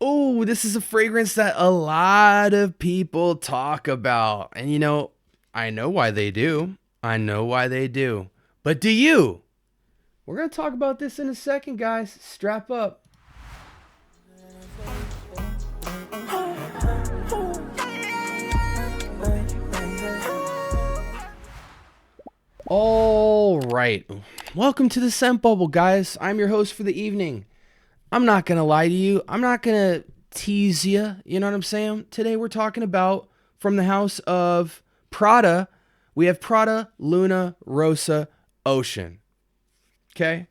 Oh, this is a fragrance that a lot of people talk about. And I know why they do. I know why they do. But do you? We're going to talk about this in a second, guys. Strap up. All right. Welcome to the Scent Bubble, guys. I'm your host for the evening. I'm not going to lie to you. I'm not going to tease you. You know what I'm saying? Today we're talking about from the house of Prada. We have Prada Luna Rossa Ocean. Okay?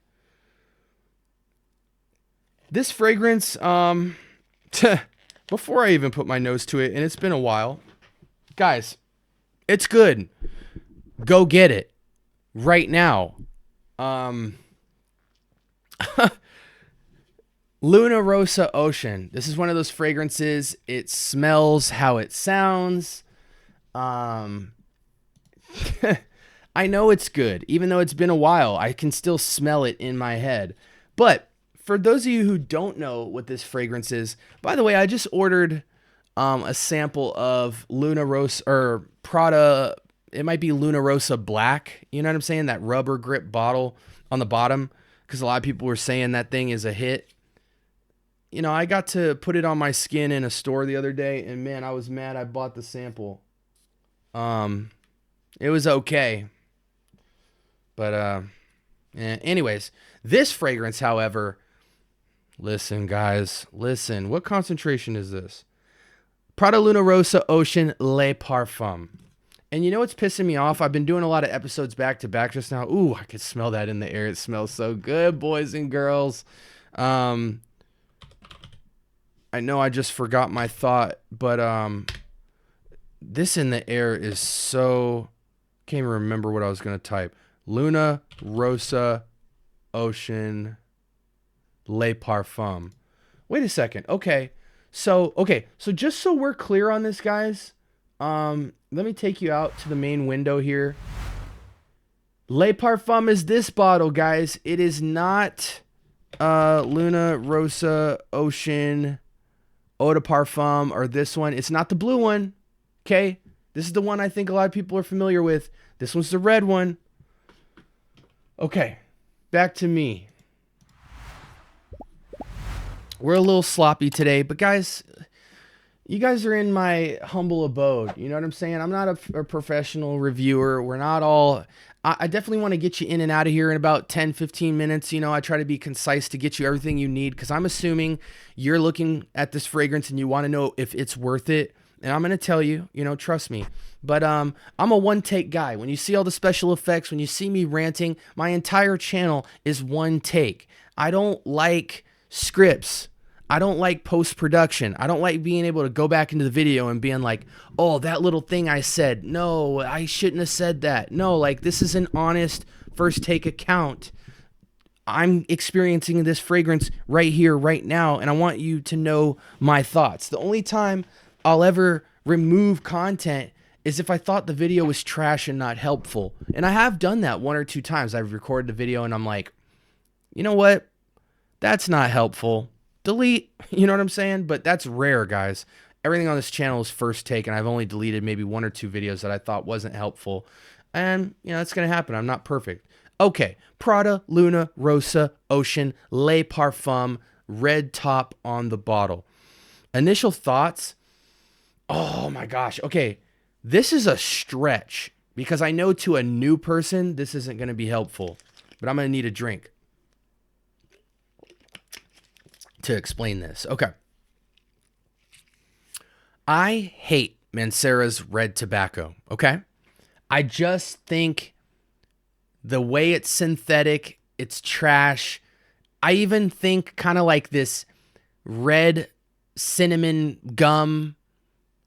This fragrance, before I even put my nose to it, and it's been a while, guys, it's good. Go get it right now. Luna Rossa Ocean. This is one of those fragrances. It smells how it sounds. I know it's good. Even though it's been a while, I can still smell it in my head. But for those of you who don't know what this fragrance is, by the way, I just ordered a sample of Luna Rossa or Prada. It might be Luna Rossa Black. You know what I'm saying? That rubber grip bottle on the bottom. Because a lot of people were saying that thing is a hit. I got to put it on my skin in a store the other day, and man, I was mad I bought the sample. It was okay. But, anyways, this fragrance, however, listen, guys, listen. What concentration is this? Prada Luna Rossa Ocean Le Parfum. And you know what's pissing me off? I've been doing a lot of episodes back to back just now. Ooh, I could smell that in the air. It smells so good, boys and girls. I know I just forgot my thought, but this in the air is so... Can't even remember what I was going to type. Luna Rossa Ocean Le Parfum. Wait a second. Okay. So just so we're clear on this, guys, let me take you out to the main window here. Le Parfum is this bottle, guys. It is not Luna Rossa Ocean Eau de Parfum or this one. It's not the blue one. Okay? This is the one I think a lot of people are familiar with. This one's the red one. Okay. Back to me. We're a little sloppy today, but guys, you guys are in my humble abode. You know what I'm saying? I'm not a professional reviewer. We're not all... I definitely want to get you in and out of here in about 10, 15 minutes. I try to be concise to get you everything you need because I'm assuming you're looking at this fragrance and you want to know if it's worth it. And I'm going to tell you, trust me. But I'm a one-take guy. When you see all the special effects, when you see me ranting, my entire channel is one take. I don't like scripts. I don't like post-production. I don't like being able to go back into the video and being like, oh, that little thing I said. No, I shouldn't have said that. No, like this is an honest first take account. I'm experiencing this fragrance right here, right now, and I want you to know my thoughts. The only time I'll ever remove content is if I thought the video was trash and not helpful. And I have done that one or two times. I've recorded the video and I'm like, you know what? That's not helpful. Delete, you know what I'm saying? But that's rare, guys. Everything on this channel is first take, and I've only deleted maybe one or two videos that I thought wasn't helpful. And, it's going to happen. I'm not perfect. Okay, Prada Luna Rossa Ocean Le Parfum, red top on the bottle. Initial thoughts? Oh my gosh. Okay, this is a stretch because I know to a new person this isn't going to be helpful, but I'm going to need a drink to explain this. Okay. I hate Mancera's red tobacco, okay? I just think the way it's synthetic, it's trash. I even think kind of like this red cinnamon gum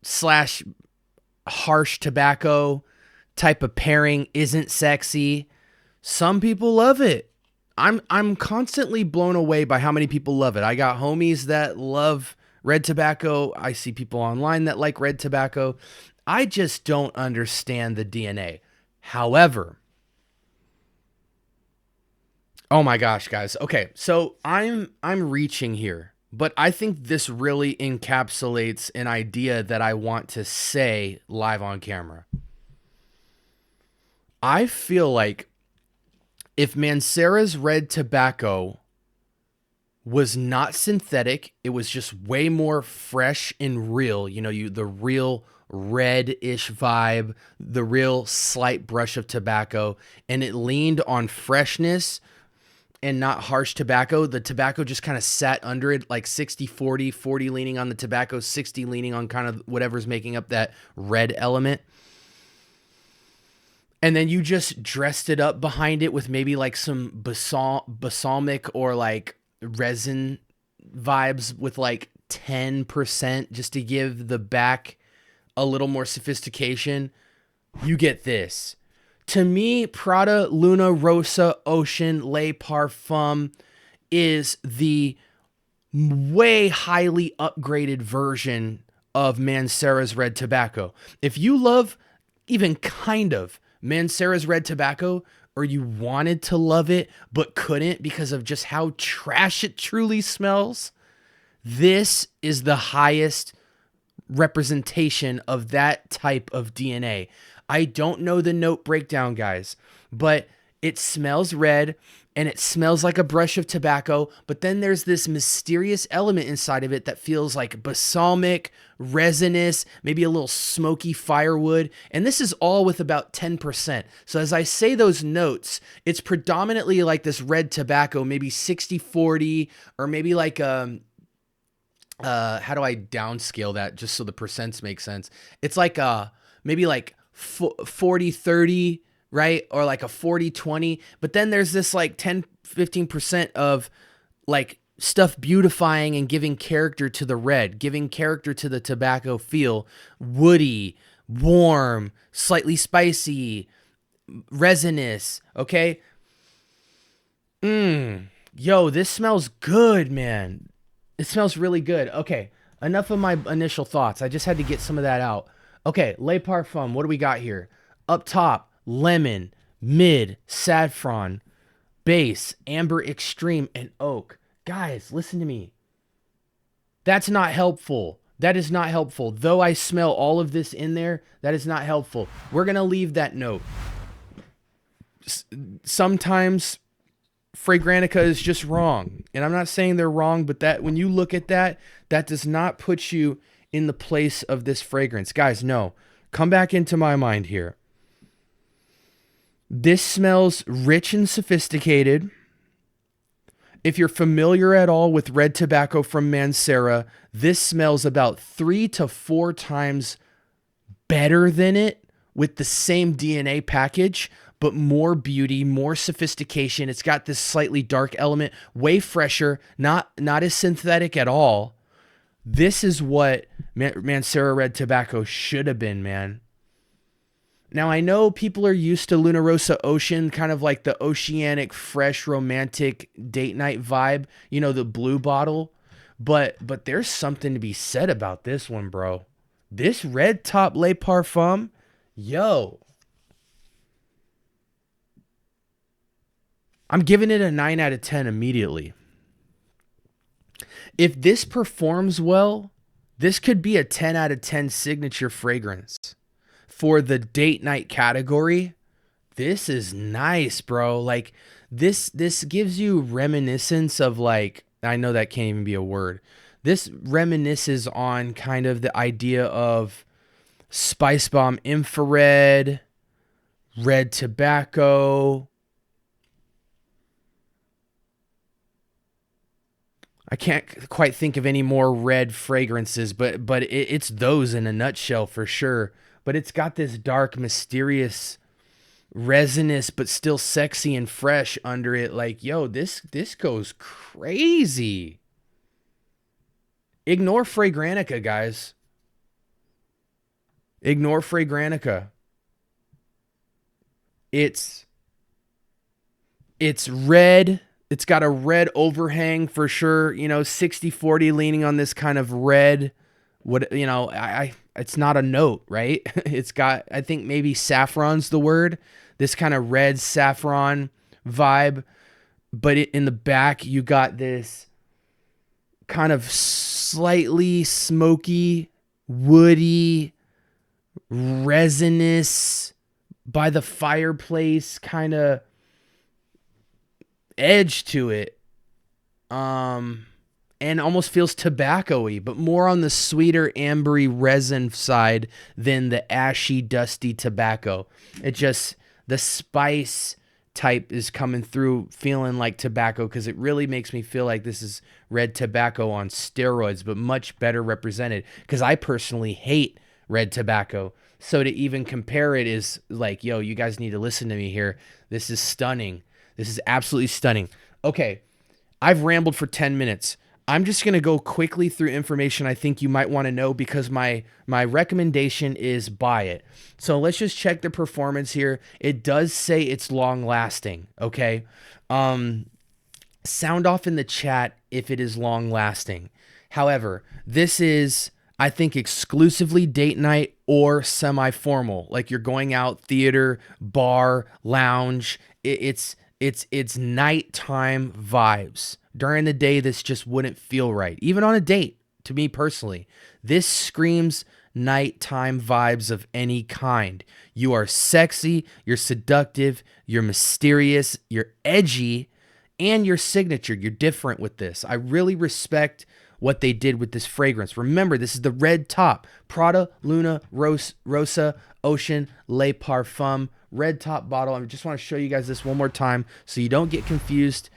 slash harsh tobacco type of pairing isn't sexy. Some people love it. I'm constantly blown away by how many people love it. I got homies that love red tobacco. I see people online that like red tobacco. I just don't understand the DNA. However, oh my gosh, guys. Okay, so I'm reaching here. but I think this really encapsulates an idea that I want to say live on camera. I feel like if Mancera's red tobacco was not synthetic, it was just way more fresh and real, the real red-ish vibe, the real slight brush of tobacco, and it leaned on freshness and not harsh tobacco. The tobacco just kind of sat under it, like 60-40, 40 leaning on the tobacco, 60 leaning on kind of whatever's making up that red element. And then you just dressed it up behind it with maybe like some balsamic or like resin vibes with like 10% just to give the back a little more sophistication. You get this. To me, Prada Luna Rossa Ocean Le Parfum is the way highly upgraded version of Mancera's red tobacco. If you love even kind of Mancera's red tobacco, or you wanted to love it but couldn't because of just how trash it truly smells, this is the highest representation of that type of DNA. I don't know the note breakdown, guys, but it smells red and it smells like a brush of tobacco, but then there's this mysterious element inside of it that feels like balsamic, resinous, maybe a little smoky firewood, and this is all with about 10%. So as I say those notes, it's predominantly like this red tobacco, maybe 60-40, or maybe like how do I downscale that just so the percents make sense? It's like maybe like 40-30, right? Or like a 40-20, but then there's this like 10-15% of like stuff beautifying and giving character to the red, giving character to the tobacco feel, woody, warm, slightly spicy, resinous, okay? Yo, this smells good, man. It smells really good. Okay, enough of my initial thoughts. I just had to get some of that out. Okay, Le Parfum, what do we got here? Up top, lemon, mid, saffron, base, amber extreme, and oak. Guys, listen to me. That's not helpful. That is not helpful. Though I smell all of this in there, that is not helpful. We're going to leave that note. Sometimes Fragrantica is just wrong. And I'm not saying they're wrong, but that when you look at that, that does not put you in the place of this fragrance. Guys, no. Come back into my mind here. This smells rich and sophisticated. If you're familiar at all with red tobacco from Mancera, this smells about 3 to 4 times better than it with the same DNA package, but more beauty, more sophistication. It's got this slightly dark element, way fresher, not as synthetic at all. This is what Mancera red tobacco should have been, man. Now, I know people are used to Luna Rossa Ocean, kind of like the oceanic, fresh, romantic date night vibe, the blue bottle. But there's something to be said about this one, bro. This red top Le Parfum, yo. I'm giving it a 9 out of 10 immediately. If this performs well, this could be a 10 out of 10 signature fragrance. For the date night category, this is nice, bro. Like this gives you reminiscence of like, I know that can't even be a word. This reminisces on kind of the idea of Spice Bomb Infrared, red tobacco. I can't quite think of any more red fragrances, but it's those in a nutshell for sure. But it's got this dark, mysterious, resinous, but still sexy and fresh under it. Like, yo, this goes crazy. Ignore Fragrantica, guys. Ignore Fragrantica. It's red. It's got a red overhang for sure. 60-40 leaning on this kind of red. It's not a note, right? It's got, I think maybe saffron's the word. This kind of red saffron vibe. But in the back, you got this kind of slightly smoky, woody, resinous, by the fireplace kind of edge to it. And almost feels tobacco-y, but more on the sweeter, ambery resin side than the ashy, dusty tobacco. It just, the spice type is coming through feeling like tobacco, because it really makes me feel like this is red tobacco on steroids, but much better represented, because I personally hate red tobacco. So to even compare it is like, yo, you guys need to listen to me here. This is stunning. This is absolutely stunning. Okay, I've rambled for 10 minutes. I'm just going to go quickly through information I think you might want to know, because my recommendation is buy it. So let's just check the performance here. It does say it's long lasting, okay? Sound off in the chat if it is long lasting. However, this is, I think, exclusively date night or semi-formal. Like you're going out, theater, bar, lounge. It's nighttime vibes. During the day, this just wouldn't feel right. Even on a date, to me personally, this screams nighttime vibes of any kind. You are sexy, you're seductive, you're mysterious, you're edgy, and you're signature. You're different with this. I really respect what they did with this fragrance. Remember, this is the red top. Prada Luna Rosa Ocean Le Parfum. Red top bottle. I just want to show you guys this one more time so you don't get confused.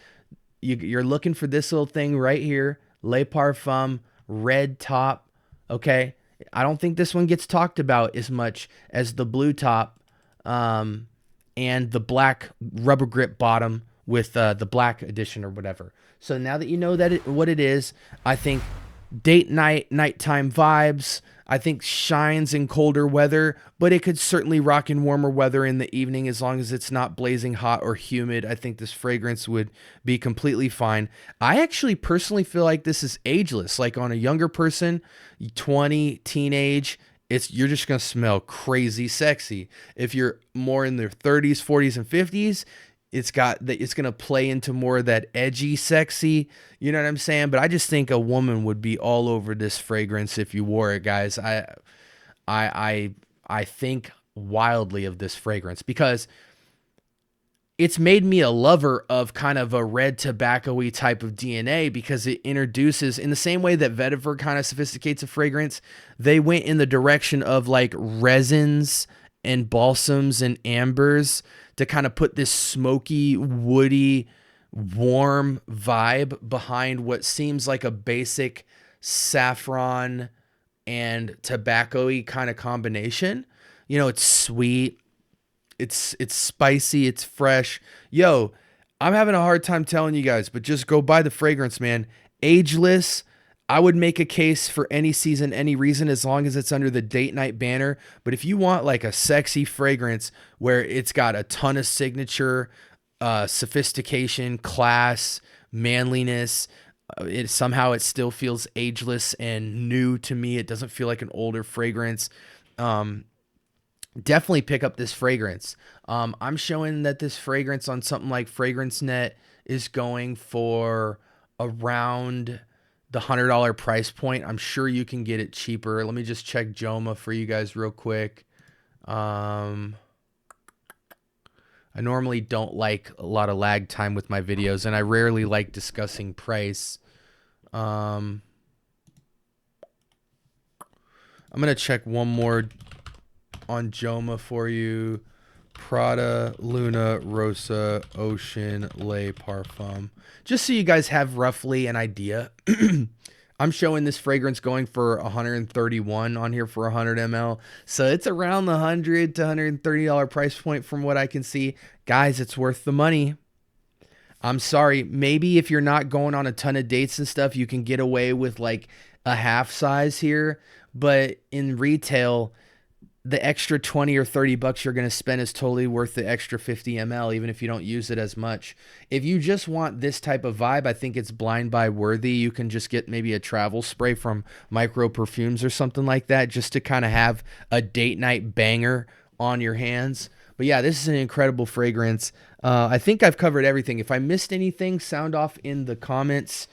You're looking for this little thing right here. Le Parfum, red top. Okay. I don't think this one gets talked about as much as the blue top and the black rubber grip bottom with the black edition or whatever. So now that you know that what it is, I think date night, nighttime vibes. I think shines in colder weather, but it could certainly rock in warmer weather in the evening as long as it's not blazing hot or humid. I think this fragrance would be completely fine. I actually personally feel like this is ageless. Like on a younger person, 20, teenage, you're just going to smell crazy sexy. If you're more in their 30s, 40s, and 50s, it's going to play into more of that edgy, sexy, you know what I'm saying? But I just think a woman would be all over this fragrance if you wore it, guys. I think wildly of this fragrance because it's made me a lover of kind of a red tobacco-y type of DNA, because it introduces, in the same way that vetiver kind of sophisticates a fragrance, they went in the direction of like resins and balsams and ambers to kind of put this smoky, woody, warm vibe behind what seems like a basic saffron and tobacco-y kind of combination. You know, it's sweet, it's spicy, it's fresh. Yo, I'm having a hard time telling you guys, but just go buy the fragrance, man. Ageless. I would make a case for any season, any reason, as long as it's under the date night banner. But if you want like a sexy fragrance where it's got a ton of signature, sophistication, class, manliness, it still feels ageless and new to me. It doesn't feel like an older fragrance. Definitely pick up this fragrance. I'm showing that this fragrance on something like FragranceNet is going for around the $100 price point. I'm sure you can get it cheaper. Let me just check Joma for you guys real quick. I normally don't like a lot of lag time with my videos, and I rarely like discussing price. I'm going to check one more on Joma for you. Prada Luna Rosa Ocean Le Parfum. Just so you guys have roughly an idea. I'm showing this fragrance going for $131 on here for 100 ml. So it's around the $100 to $130 price point from what I can see. Guys, it's worth the money. I'm sorry. Maybe if you're not going on a ton of dates and stuff, you can get away with like a half size here. But in retail, the extra 20 or 30 bucks you're going to spend is totally worth the extra 50 ml, even if you don't use it as much. If you just want this type of vibe, I think it's blind buy worthy. You can just get maybe a travel spray from Micro Perfumes or something like that, just to kind of have a date night banger on your hands. But yeah, this is an incredible fragrance. I think I've covered everything. If I missed anything, sound off in the comments.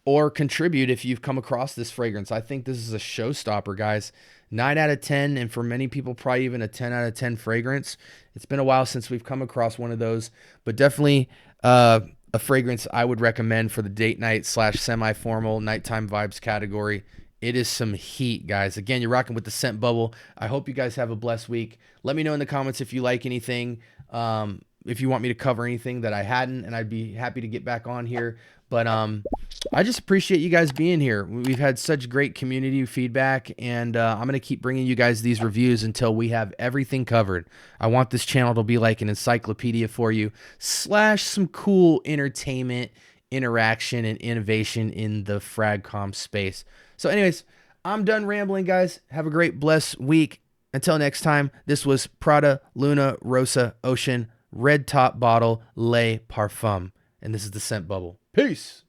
or contribute if you've come across this fragrance. I think this is a showstopper, guys. 9 out of 10, and for many people, probably even a 10 out of 10 fragrance. It's been a while since we've come across one of those, but definitely a fragrance I would recommend for the date night / semi-formal nighttime vibes category. It is some heat, guys. Again, you're rocking with the Scent Bubble. I hope you guys have a blessed week. Let me know in the comments if you like anything, if you want me to cover anything that I hadn't, and I'd be happy to get back on here. But I just appreciate you guys being here. We've had such great community feedback, and I'm going to keep bringing you guys these reviews until we have everything covered. I want this channel to be like an encyclopedia for you, / some cool entertainment, interaction, and innovation in the fragcom space. So anyways, I'm done rambling, guys. Have a great, blessed week. Until next time, this was Prada Luna Rosa Ocean Red Top Bottle Le Parfum, and this is the Scent Bubble. Peace.